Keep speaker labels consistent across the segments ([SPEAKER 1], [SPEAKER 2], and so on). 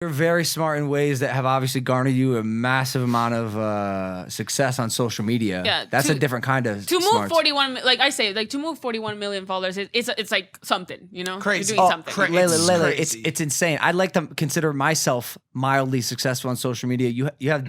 [SPEAKER 1] You're very smart in ways that have obviously garnered you a massive amount of success on social media.
[SPEAKER 2] Yeah,
[SPEAKER 1] That's a different kind of
[SPEAKER 2] to move
[SPEAKER 1] smarts.
[SPEAKER 2] 41, like I say, like to move 41 million followers, it's like something, you know,
[SPEAKER 3] Crazy.
[SPEAKER 2] You're doing something.
[SPEAKER 1] Lele,
[SPEAKER 3] crazy.
[SPEAKER 1] it's insane. I'd like to consider myself mildly successful on social media. You have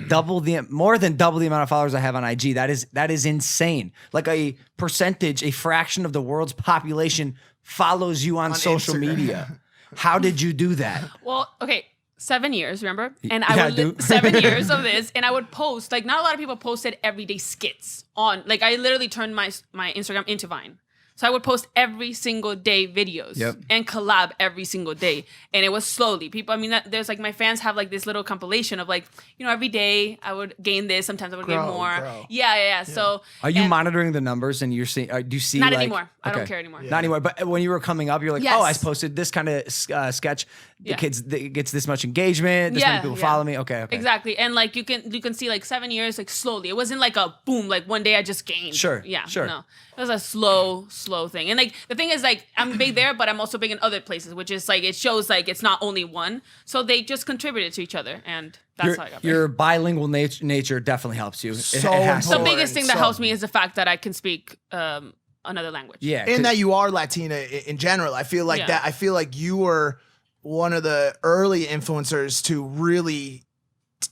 [SPEAKER 1] more than double the amount of followers I have on IG. That is insane. Like a percentage, a fraction of the world's population follows you on social
[SPEAKER 3] Instagram.
[SPEAKER 1] media. How did you do that?
[SPEAKER 2] Well, okay. 7 years, remember? And
[SPEAKER 1] Yeah,
[SPEAKER 2] I would 7 years of this, and I would post, like, not a lot of people posted everyday skits on, like, I literally turned my Instagram into Vine. So I would post every single day videos and collab every single day. And it was slowly. People, I mean, there's like, my fans have like this little compilation of like, you know, every day I would gain this. Sometimes I would gain more. Yeah. So.
[SPEAKER 1] Are you monitoring the numbers and you're seeing, do you see
[SPEAKER 2] not
[SPEAKER 1] like.
[SPEAKER 2] anymore. I
[SPEAKER 1] Okay.
[SPEAKER 2] don't care anymore.
[SPEAKER 1] Not anymore. But when you were coming up, you're like,
[SPEAKER 2] Yes.
[SPEAKER 1] oh, I posted this kind of sketch. The kids gets this much engagement. This many people follow me. Okay.
[SPEAKER 2] Exactly. And like you can see like 7 years like slowly. It wasn't like a boom, like one day I just gained.
[SPEAKER 1] Sure.
[SPEAKER 2] Yeah.
[SPEAKER 1] Sure.
[SPEAKER 2] No. It was a slow thing. And like the thing is like I'm big there, but I'm also big in other places, which is like it shows like it's not only one. So they just contributed to each other, and that's how I got
[SPEAKER 1] your bilingual nature definitely helps you.
[SPEAKER 3] So
[SPEAKER 1] has to.
[SPEAKER 2] The
[SPEAKER 3] important.
[SPEAKER 2] biggest thing that helps me is the fact that I can speak another language.
[SPEAKER 1] Yeah.
[SPEAKER 3] And that you are Latina in general. I feel like that. I feel like you were one of the early influencers to really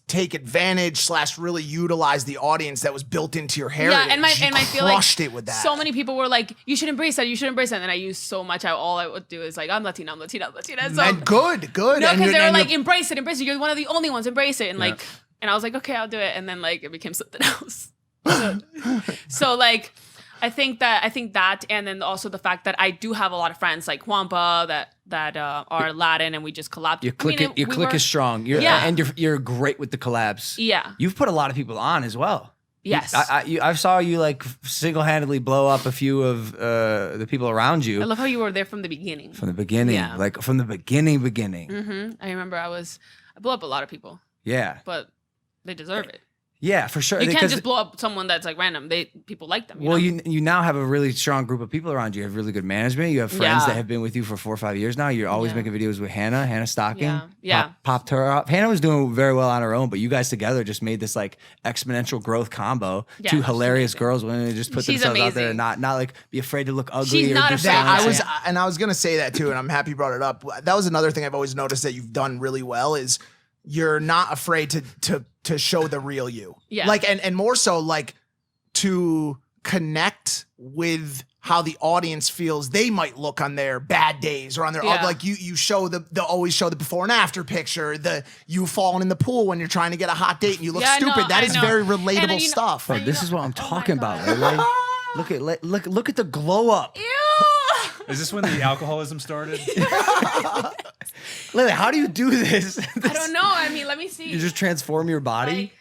[SPEAKER 3] take advantage / really utilize the audience that was built into your heritage.
[SPEAKER 2] Yeah, and I feel like
[SPEAKER 3] crushed it with that.
[SPEAKER 2] So many people were like, "You should embrace that. You should embrace that." And I used so much. All I would do is like, "I'm Latina. I'm Latina. I'm Latina." So
[SPEAKER 3] and good.
[SPEAKER 2] no,
[SPEAKER 3] And
[SPEAKER 2] because they were like,
[SPEAKER 3] you're-
[SPEAKER 2] "Embrace it. Embrace it. You're one of the only ones. Embrace it." And like, and I was like, "Okay, I'll do it." And then like it became something else. So like. I think that, and then also the fact that I do have a lot of friends like Wampa that are Latin, and we just collabed.
[SPEAKER 1] Your click is strong. And you're great with the collabs.
[SPEAKER 2] Yeah,
[SPEAKER 1] you've put a lot of people on as well.
[SPEAKER 2] Yes,
[SPEAKER 1] I saw you like single-handedly blow up a few of the people around you.
[SPEAKER 2] I love how you were there from the beginning.
[SPEAKER 1] From the beginning, like from the beginning.
[SPEAKER 2] Mm-hmm. I remember I blew up a lot of people.
[SPEAKER 1] Yeah,
[SPEAKER 2] but they deserve it.
[SPEAKER 1] Yeah, for sure.
[SPEAKER 2] You can't just blow up someone that's like random. People like them.
[SPEAKER 1] Well, you now have a really strong group of people around you. You have really good management. You have friends that have been with you for 4 or 5 years now. You're always making videos with Hannah Stocking.
[SPEAKER 2] Yeah.
[SPEAKER 1] Popped her up. Hannah was doing very well on her own, but you guys together just made this like exponential growth combo.
[SPEAKER 2] Yeah,
[SPEAKER 1] Two hilarious girls willing to just put
[SPEAKER 2] She's
[SPEAKER 1] themselves out there
[SPEAKER 2] amazing.
[SPEAKER 1] and not like be afraid to look ugly.
[SPEAKER 2] She's
[SPEAKER 1] or
[SPEAKER 2] not
[SPEAKER 1] do
[SPEAKER 2] afraid.
[SPEAKER 1] something.
[SPEAKER 3] I was gonna say that too, and I'm happy you brought it up. That was another thing I've always noticed that you've done really well is you're not afraid to show the real you.
[SPEAKER 2] Yeah.
[SPEAKER 3] Like and more so like to connect with how the audience feels they might look on their bad days or on their like you show the always show the before and after picture, the you falling in the pool when you're trying to get a hot date and you look stupid. That is very relatable stuff.
[SPEAKER 1] Bro, this is what I'm talking about, Lele. Look at the glow up.
[SPEAKER 2] Ew.
[SPEAKER 4] Is this when the alcoholism started?
[SPEAKER 1] Lele, how do you do this?
[SPEAKER 2] I don't know. I mean, let me see.
[SPEAKER 1] You just transform your body?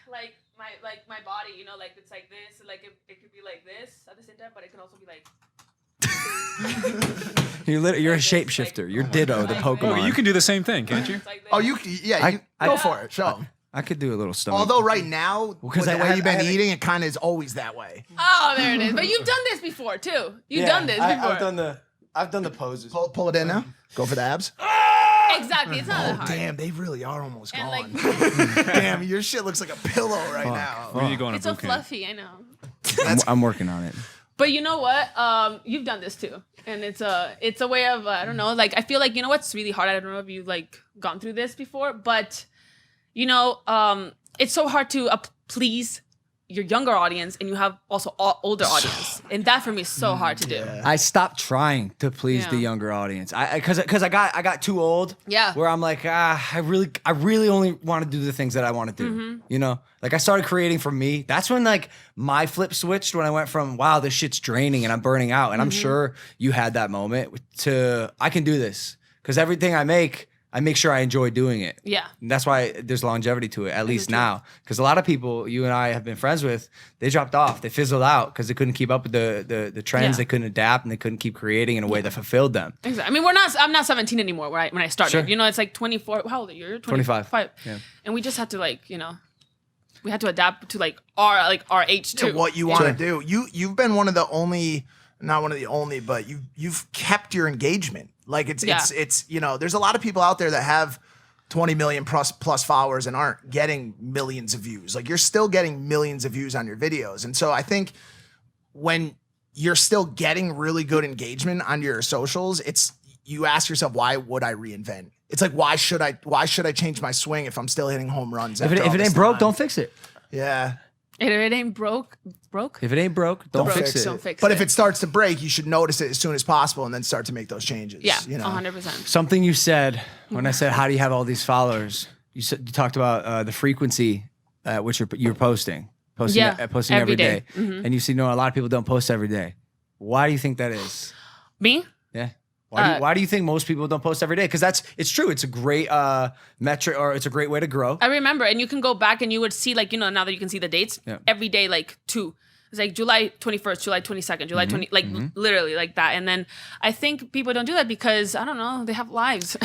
[SPEAKER 2] Like my body, you know, like it's like this, like it could be like this at the same time, but it can also be like.
[SPEAKER 1] You're a shapeshifter. You're Ditto, the Pokemon.
[SPEAKER 4] Oh, you can do the same thing, can't you?
[SPEAKER 2] Like this.
[SPEAKER 3] Oh, you go for it. Show 'em.
[SPEAKER 1] I could do a little stomach.
[SPEAKER 3] Although right now, with the way you've been
[SPEAKER 1] I-
[SPEAKER 3] eating, it kind of is always that way.
[SPEAKER 2] Oh, there it is. But you've done this before too. You've done this before.
[SPEAKER 1] I've done the poses.
[SPEAKER 3] Pull it in now. Go for the abs.
[SPEAKER 2] Exactly. It's not that hard.
[SPEAKER 3] Damn, they really are almost
[SPEAKER 2] And
[SPEAKER 3] gone.
[SPEAKER 2] like,
[SPEAKER 3] Damn, your shit looks like a pillow right now.
[SPEAKER 4] When are you going
[SPEAKER 2] it's
[SPEAKER 4] to
[SPEAKER 2] so
[SPEAKER 4] boot camp?
[SPEAKER 2] fluffy. I know.
[SPEAKER 1] I'm working on it.
[SPEAKER 2] But you know what? You've done this too, and it's a way of I don't know. Like I feel like you know what's really hard. I don't know if you've like gone through this before, but you know, it's so hard to please your younger audience, and you have also older audience, and that for me is so hard to do.
[SPEAKER 1] I stopped trying to please the
[SPEAKER 2] Yeah.
[SPEAKER 1] younger audience. Because I got too old.
[SPEAKER 2] Yeah.
[SPEAKER 1] Where I'm like, I really only want to do the things that I want to do.
[SPEAKER 2] Mm-hmm.
[SPEAKER 1] You know, like I started creating for me. That's when like my flip switched when I went from wow, this shit's draining and I'm burning out. And I'm
[SPEAKER 2] Mm-hmm.
[SPEAKER 1] sure you had that moment to I can do this because everything I make sure I enjoy doing it.
[SPEAKER 2] Yeah.
[SPEAKER 1] And that's why there's longevity to it, at least now. Because a lot of people you and I have been friends with, they dropped off. They fizzled out because they couldn't keep up with the trends.
[SPEAKER 2] Yeah.
[SPEAKER 1] They couldn't adapt and they couldn't keep creating in a way that fulfilled them.
[SPEAKER 2] Exactly. I mean, I'm not 17 anymore when I started.
[SPEAKER 1] Sure.
[SPEAKER 2] You know, it's like 24. How old are you? You're
[SPEAKER 1] 25.
[SPEAKER 2] Yeah. And we just had to like, you know, we had to adapt to like our age too.
[SPEAKER 3] To what you want to do. You've been one of the only, not one of the only, but you've kept your engagement. Like it's you know, there's a lot of people out there that have 20 million plus followers and aren't getting millions of views. Like you're still getting millions of views on your videos. And so I think when you're still getting really good engagement on your socials, you ask yourself, why would I reinvent? It's like, why should I change my swing if I'm still hitting home runs?
[SPEAKER 1] If it ain't broke, don't fix it.
[SPEAKER 3] Yeah.
[SPEAKER 2] If it ain't broke.
[SPEAKER 1] If it ain't broke, don't fix it.
[SPEAKER 2] Don't fix
[SPEAKER 3] but
[SPEAKER 2] it.
[SPEAKER 3] if it starts to break, you should notice it as soon as possible and then start to make those changes.
[SPEAKER 2] Yeah,
[SPEAKER 3] you know?
[SPEAKER 2] 100%.
[SPEAKER 1] Something you said when I said, how do you have all these followers? You talked about the frequency at which you're posting every day.
[SPEAKER 2] Mm-hmm.
[SPEAKER 1] And you see, no, a lot of people don't post every day. Why do you think that is?
[SPEAKER 2] Me?
[SPEAKER 1] Yeah. Why do you think most people don't post every day? Because it's true. It's a great metric, or it's a great way to grow.
[SPEAKER 2] I remember, and you can go back and you would see, like, now that you can see the dates, every day, like 2. It's like July 21st, July 22nd, July 20, like literally like that. And then I think people don't do that because, I don't know, they have lives.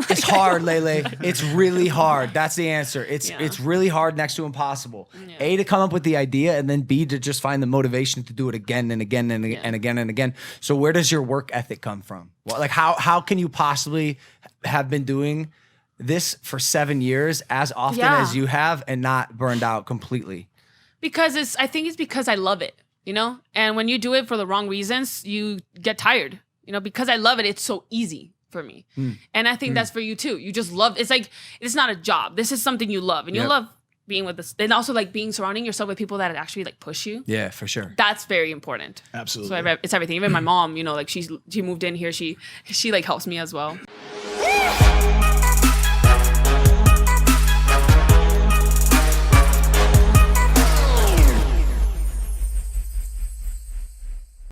[SPEAKER 1] It's hard, Lele. It's really hard. That's the answer. It's really hard, next to impossible. Yeah. A, to come up with the idea, and then B, to just find the motivation to do it again and again and again and again. So where does your work ethic come from? Well, like how can you possibly have been doing this for 7 years as often as you have and not burned out completely?
[SPEAKER 2] Because I think it's because I love it, And when you do it for the wrong reasons, you get tired, Because I love it, it's so easy for me. And I think that's for you too. You just love, it's like, it's not a job. This is something you love. And you love being with this. And also like surrounding yourself with people that actually like push you.
[SPEAKER 1] Yeah, for sure.
[SPEAKER 2] That's very important.
[SPEAKER 3] Absolutely.
[SPEAKER 2] So it's everything. Even my mom, like she moved in here. She like helps me as well.